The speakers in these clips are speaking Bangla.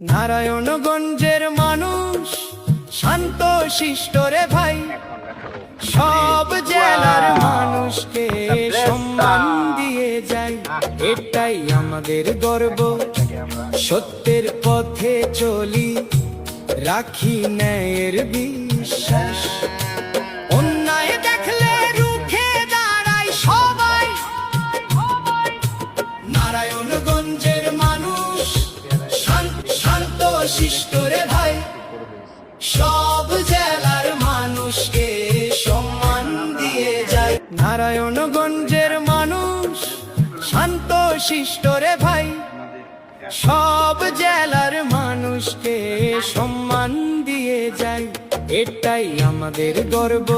নারায়ণগঞ্জের মানুষ শান্ত শিষ্ট রে ভাই, সব জেলার মানুষকে সম্মান দিয়ে যায়, এটাই আমাদের গর্ব। সত্যের পথে চলি, রাখি ন্যায়ের বিশ্বাস। অন্যায় দেখলে রুখে দাঁড়াই সবাই। নারায়ণগঞ্জের মানুষ শান্ত শিষ্ট রে ভাই, সব জেলার মানুষকে সম্মান দিয়ে যায়। নারায়ণগঞ্জের মানুষ শান্ত শিষ্ট রে ভাই, সব জেলার মানুষকে সম্মান দিয়ে যায়, এটাই আমাদের গর্ব।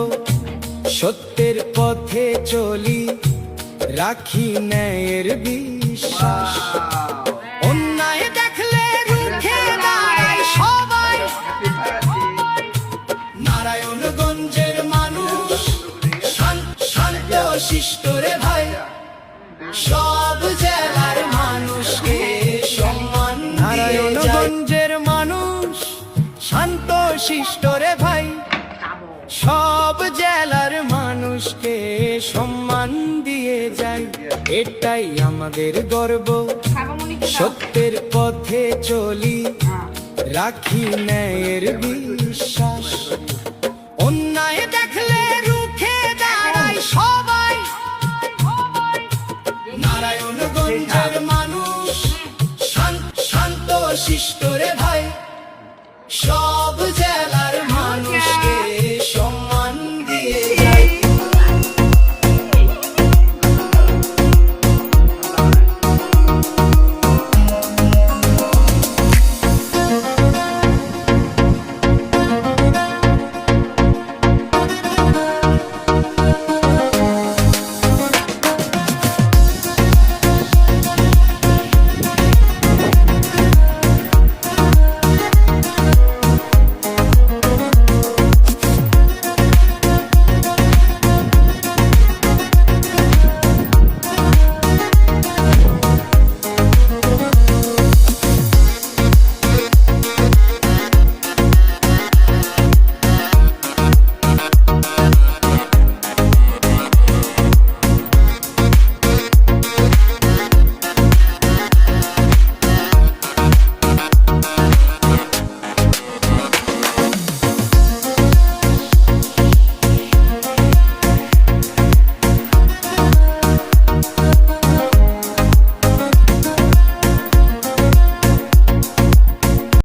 সত্যের পথে চলি, রাখি ন্যায়ের বিশ্বাস। অন্যায় দেখলে রুখে দাঁড়াই সবাই। নারায়ণগঞ্জের মানুষ শান্ত শিষ্ট রে ভাই, সব জেলার মানুষকে সম্মান। নারায়ণগঞ্জের মানুষ শান্ত শিষ্ট রে ভাই, সব জেলার মানুষকে সম্মান দিয়ে যায়, এটাই আমাদের গর্ব। সত্যের পথে চলি, রাখি ন্যায়ের বিশ্বাস। অন্যায় দেখলে রুখে দাঁড়াই সবাই। নারায়ণগঞ্জের মানুষ শান্ত শিষ্ট রে ভাই, সব জেলা